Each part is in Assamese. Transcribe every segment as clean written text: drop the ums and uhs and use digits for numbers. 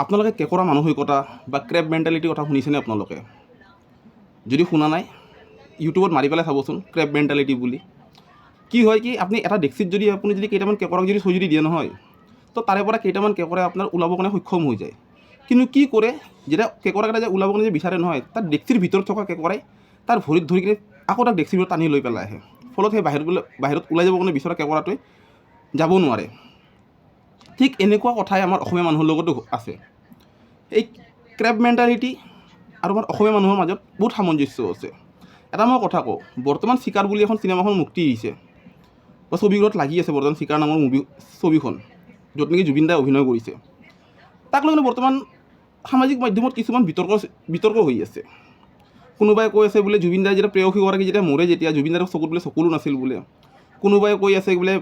আপোনালোকে কেঁকোৰা মানসিকতা বা ক্ৰেব মেণ্টেলিটিৰ কথা শুনিছেনে? আপোনালোকে যদি শুনা নাই, ইউটিউবত মাৰি পেলাই চাবচোন ক্ৰেব মেণ্টেলিটি বুলি। কি হয় কি, আপুনি এটা ডেক্সিত যদি কেইটামান কেঁকোৰাক যদি থৈ দিয়ে নহয়, তো তাৰে পৰা কেইটামান কেঁকোৰা আপোনাৰ ওলাব কাৰণে সক্ষম হৈ যায়। কিন্তু কি কৰে, যেতিয়া কেঁকোৰাকেইটা যে ওলাব কাৰণে যে বিচাৰে নহয়, তাৰ ডেক্সিৰ ভিতৰত থকা কেঁকোৰাই তাৰ ভৰিত ধৰি কিনে আকৌ তাক ডেক্সিৰ ভিতৰত টানি লৈ পেলাই আহে। ফলত সেই বাহিৰত ওলাই যাব কাৰণে বিচৰা কেঁকোৰাটোৱে যাব নোৱাৰে। ঠিক এনেকুৱা কথাই আমাৰ অসমীয়া মানুহৰ লগতো আছে। এই ক্ৰেব মেণ্টেলিটি আৰু আমাৰ অসমীয়া মানুহৰ মাজত বহুত সামঞ্জস্য আছে। এটা মই কথা কওঁ, বৰ্তমান চিকাৰ বুলি এখন চিনেমাখন মুক্তি আহিছে বা ছবিবোৰত লাগি আছে বৰ্তমান চিকাৰ নামৰ ছবিখন, য'ত নেকি জুবিন দাই অভিনয় কৰিছে। তাক লৈ বৰ্তমান সামাজিক মাধ্যমত কিছুমান বিতৰ্ক হৈ আছে। কোনোবাই কৈ আছে বোলে জুবিন দাই যেতিয়া প্ৰেয়সীগৰাকী যেতিয়া মৰে, যেতিয়া জুবিন দাৰ চকুত বোলে চকুলো নাছিল বোলে। কোনোবাই কৈ আছে বোলে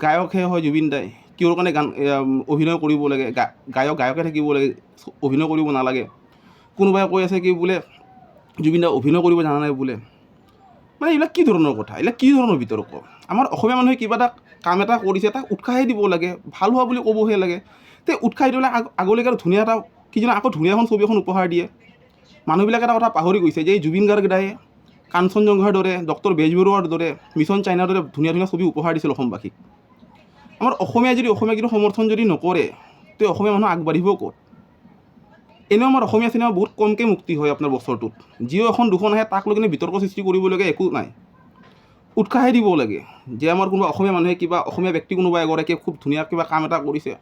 গায়কহে হয় জুবিন দাই, কিহৰ কাৰণে অভিনয় কৰিব লাগে, গায়কে থাকিব লাগে, অভিনয় কৰিব নালাগে। কোনোবাই কৈ আছে কি বোলে জুবিন দাই অভিনয় কৰিব জানা নাই বোলে। মানে এইবিলাক কি ধৰণৰ কথা, এইবিলাক কি ধৰণৰ বিতৰ্ক? আমাৰ অসমীয়া মানুহে কিবা এটা কাম এটা কৰিছে, তাক উৎসাহে দিব লাগে, ভাল হোৱা বুলি ক'বহে লাগে। তে উৎসাহ দিলে আগলৈকে আৰু ধুনীয়া এটা কিজানি আকৌ ধুনীয়া এখন ছবি এখন উপহাৰ দিয়ে। মানুহবিলাকে এটা কথা পাহৰি গৈছে যে এই জুবিন গাৰ্গদায়ে কাঞ্চনজংঘাৰ দৰে, ডক্টৰ বেজবৰুৱাৰ দৰে, মিছন চাইনাৰ দৰে ধুনীয়া ধুনীয়া ছবি উপহাৰ দিছিল অসমবাসীক। আমাৰ অসমীয়াই যদি অসমীয়াক সমৰ্থন যদি নকৰে, তে অসমীয়া মানুহ আগবাঢ়িব ক'ত? এনেও আমাৰ অসমীয়া চিনেমা বহুত কমকৈ মুক্তি হয় আপোনাৰ বছৰটোত। যিও এখন দুখন আহে তাক লৈ কিনে বিতৰ্ক সৃষ্টি কৰিবলগীয়া একো নাই। উৎসাহে দিব লাগে যে আমাৰ কোনোবা অসমীয়া মানুহে কিবা অসমীয়া ব্যক্তি কোনোবা এগৰাকীয়ে খুব ধুনীয়া কিবা কাম এটা কৰিছে,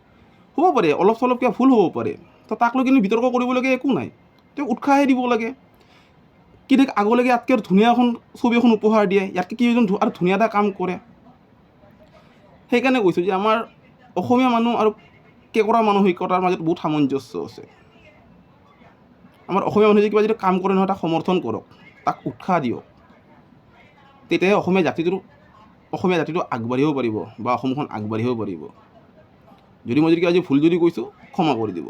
হ'ব পাৰে অলপ চলপ কিবা ভুল হ'ব পাৰে, তো তাক লৈ কিনে বিতৰ্ক কৰিবলগীয়া একো নাই। তেওঁ উৎসাহে দিব লাগে। কি ঠিক আগলৈকে ইয়াতকৈ আৰু ধুনীয়া এখন ছবি এখন উপহাৰ দিয়ে, ইয়াতকৈ কি আৰু ধুনীয়া এটা কাম কৰে। সেইকাৰণে কৈছোঁ যে আমাৰ অসমীয়া মানুহ আৰু কেঁকোৰা মানসিকতাৰ মাজত বহুত সামঞ্জস্য আছে। আমাৰ অসমীয়া মানুহে কিবা যদি কাম কৰে নহয়, তাক সমৰ্থন কৰক, তাক উৎসাহ দিয়ক। তেতিয়াহে অসমীয়া জাতিটো আগবাঢ়িব পাৰিব বা অসমখন আগবাঢ়িব পাৰিব। যদি মই কিবা ভুল যদি কৈছোঁ, ক্ষমা কৰি দিব।